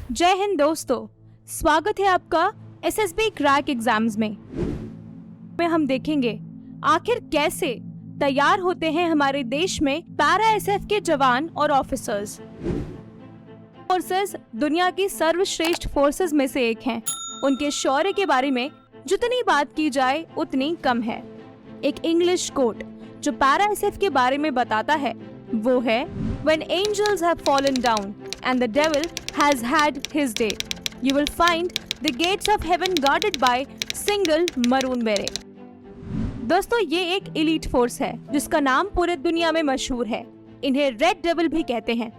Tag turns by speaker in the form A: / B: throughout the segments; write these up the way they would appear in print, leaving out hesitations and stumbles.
A: जय हिंद दोस्तों, स्वागत है आपका एसएसबी क्रैक एग्जाम्स में हम देखेंगे आखिर कैसे तैयार होते हैं हमारे देश में पैरा एसएफ के जवान और ऑफिसर्स। फोर्सेस दुनिया की सर्वश्रेष्ठ फोर्सेस में से एक हैं। उनके शौर्य के बारे में जितनी बात की जाए उतनी कम है। एक इंग्लिश कोट जो पैरा एसएफ के बारे में बताता है वो है When angels have fallen down and the devil has had his day, you will find the gates of heaven guarded by single maroon beret। दोस्तों, ये एक एलीट फोर्स है जिसका नाम पूरे दुनिया में मशहूर है। इन्हें रेड डेविल भी कहते हैं।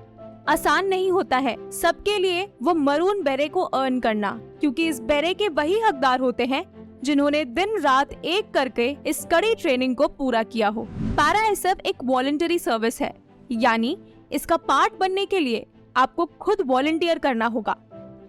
A: आसान नहीं होता है सबके लिए वो मरून बेरे को अर्न करना, क्योंकि इस बेरे के वही हकदार होते हैं जिन्होंने दिन रात एक करके इस कड़ी ट्रेनिंग को पूरा किया हो। पैरा एसएफ एक वॉलंटरी सर्विस है, यानी इसका पार्ट बनने के लिए आपको खुद वॉलंटियर करना होगा।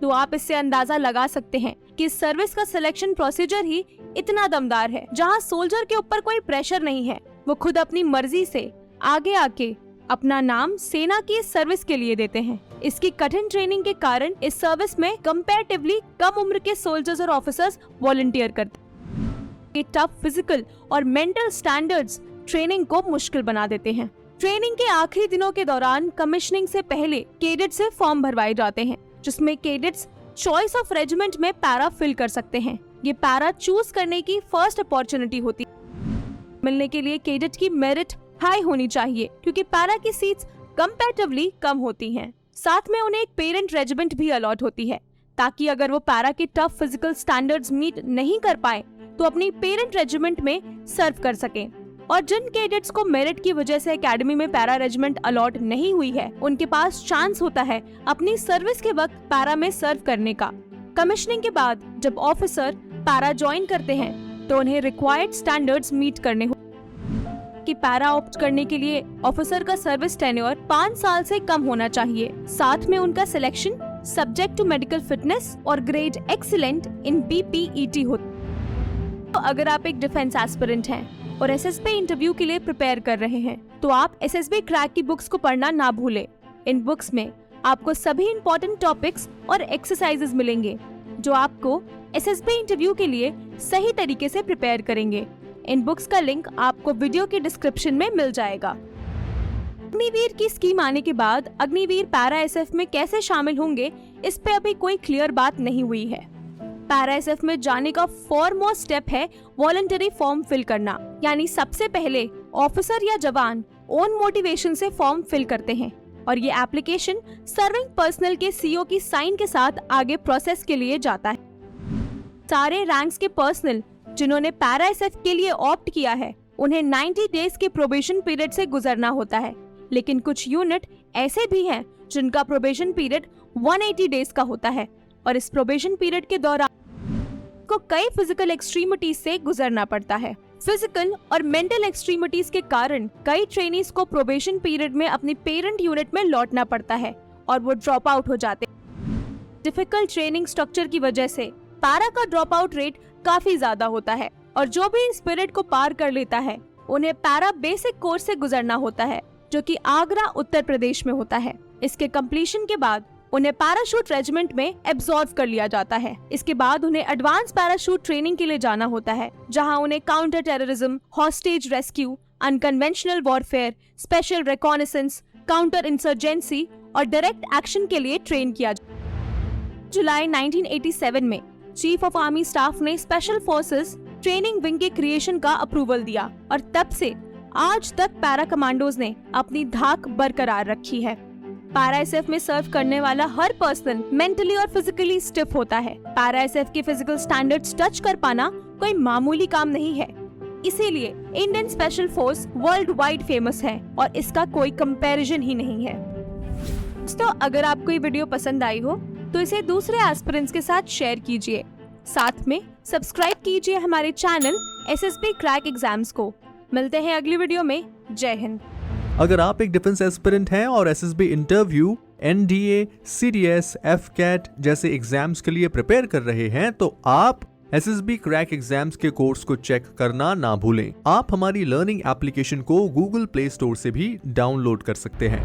A: तो आप इससे अंदाजा लगा सकते हैं कि इस सर्विस का सिलेक्शन प्रोसीजर ही इतना दमदार है, जहां सोल्जर के ऊपर कोई प्रेशर नहीं है। वो खुद अपनी मर्जी से आगे आके अपना नाम सेना की सर्विस के लिए देते हैं। इसकी कठिन ट्रेनिंग के कारण इस सर्विस में कंपैरेटिवली कम उम्र के सोल्जर्स और ऑफिसर्स वॉलंटियर करते हैं। ये टफ फिजिकल और मेंटल स्टैंडर्ड्स ट्रेनिंग को मुश्किल बना देते हैं। ट्रेनिंग के आखिरी दिनों के दौरान कमिश्निंग से पहले कैडेट से फॉर्म भरवाए जाते हैं, जिसमें कैडेट्स चॉइस ऑफ रेजिमेंट में पैरा फिल कर सकते हैं। ये पैरा चूज करने की फर्स्ट अपॉर्चुनिटी होती है। मिलने के लिए कैडेट की मेरिट हाई होनी चाहिए, क्योंकि पैरा की सीट्स कंपैरेटिवली कम होती हैं। साथ में उन्हें एक पेरेंट रेजिमेंट भी अलॉट होती है, ताकि अगर वो पैरा के टफ फिजिकल स्टैंडर्ड्स मीट नहीं कर पाए तो अपनी पेरेंट रेजिमेंट में सर्व कर सकें। और जिन कैडेट्स को मेरिट की वजह से एकेडमी में पैरा रेजिमेंट अलॉट नहीं हुई है, उनके पास चांस होता है अपनी सर्विस के वक्त पैरा में सर्व करने का। कमिश्निंग के बाद जब ऑफिसर पैरा ज्वाइन करते हैं तो उन्हें रिक्वायर्ड स्टैंडर्ड्स मीट करने कि पैरा ऑप्ट करने के लिए ऑफिसर का सर्विस टेन्योर 5 साल से कम होना चाहिए। साथ में उनका selection subject to medical fitness और ग्रेड एक्सीलेंट इन BPET होता है। तो अगर आप एक डिफेंस एस्पिरेंट हैं और एसएसबी इंटरव्यू के लिए प्रिपेयर कर रहे हैं, तो आप एसएसबी क्रैक की बुक्स को पढ़ना ना भूलें। इन बुक्स में आपको सभी इंपॉर्टेंट टॉपिक्स और एक्सरसाइजेस मिलेंगे जो आपको एसएसबी इंटरव्यू के लिए सही तरीके से प्रिपेयर करेंगे। इन बुक्स का लिंक आपको वीडियो के डिस्क्रिप्शन में मिल जाएगा। अग्निवीर की स्कीम आने के बाद अग्निवीर पैरा एसएफ में कैसे शामिल होंगे, इस पे अभी कोई क्लियर बात नहीं हुई है। पैरा एसएफ में जाने का फॉरमोस्ट स्टेप है वॉलंटरी फॉर्म फिल करना, यानी सबसे पहले ऑफिसर या जवान ओन मोटिवेशन से फॉर्म फिल करते हैं और ये एप्लीकेशन सर्विंग पर्सनल के सीईओ की साइन के साथ आगे प्रोसेस के लिए जाता है। सारे रैंक्स के पर्सनल जिन्होंने पैरा एसएफ के लिए ऑप्ट किया है, उन्हें 90 डेज के प्रोबेशन पीरियड से गुजरना होता है। लेकिन कुछ यूनिट ऐसे भी हैं जिनका प्रोबेशन पीरियड 180 डेज का होता है और इस प्रोबेशन पीरियड के दौरान को कई फिजिकल एक्सट्रीमिटीज से गुजरना पड़ता है। फिजिकल और मेंटल एक्सट्रीमिटीज के कारण कई ट्रेनीज को प्रोबेशन पीरियड में अपनी पेरेंट यूनिट में लौटना पड़ता है और वो ड्रॉप आउट हो जाते हैं। डिफिकल्ट ट्रेनिंग स्ट्रक्चर की वजह से पैरा का ड्रॉप आउट रेट काफी ज्यादा होता है और जो भी इस पीरियड को पार कर लेता है उन्हें पैरा बेसिक कोर्स से गुजरना होता है, जो कि आगरा उत्तर प्रदेश में होता है। इसके कंप्लीशन के बाद उन्हें पैराशूट रेजिमेंट में एब्जॉर्ब कर लिया जाता है। इसके बाद उन्हें एडवांस पैराशूट ट्रेनिंग के लिए जाना होता है, जहां उन्हें counter terrorism, hostage rescue, unconventional warfare, special reconnaissance, counter insurgency और डायरेक्ट एक्शन के लिए ट्रेन किया। जुलाई 1987 में चीफ ऑफ आर्मी स्टाफ ने स्पेशल फोर्सेस ट्रेनिंग विंग के क्रिएशन का अप्रूवल दिया और तब से आज तक पैरा कमांडोज ने अपनी धाक बरकरार रखी है। पैरा एसएफ में सर्व करने वाला हर पर्सन मेंटली और फिजिकली स्टिफ होता है। पैरा एसएफ के फिजिकल स्टैंडर्ड्स टच कर पाना कोई मामूली काम नहीं है। इसीलिए Indian special force world wide famous है और इसका कोई कंपैरिजन ही नहीं है। दोस्तों, अगर आपको ये वीडियो पसंद आई हो तो इसे दूसरे एस्पिरेंट्स के साथ शेयर कीजिए। साथ में सब्सक्राइब कीजिए हमारे चैनल एसएसबी क्रैक एग्जाम्स को। मिलते हैं अगली वीडियो में। जय हिंद।
B: अगर आप एक डिफेंस एस्पिरेंट हैं और SSB interview, NDA, CDS, FCAT जैसे एग्जाम्स के लिए प्रिपेयर कर रहे हैं, तो आप एसएसबी क्रैक एग्जाम्स के कोर्स को चेक करना ना भूलें। आप हमारी लर्निंग एप्लीकेशन को गूगल प्ले स्टोर से भी डाउनलोड कर सकते हैं।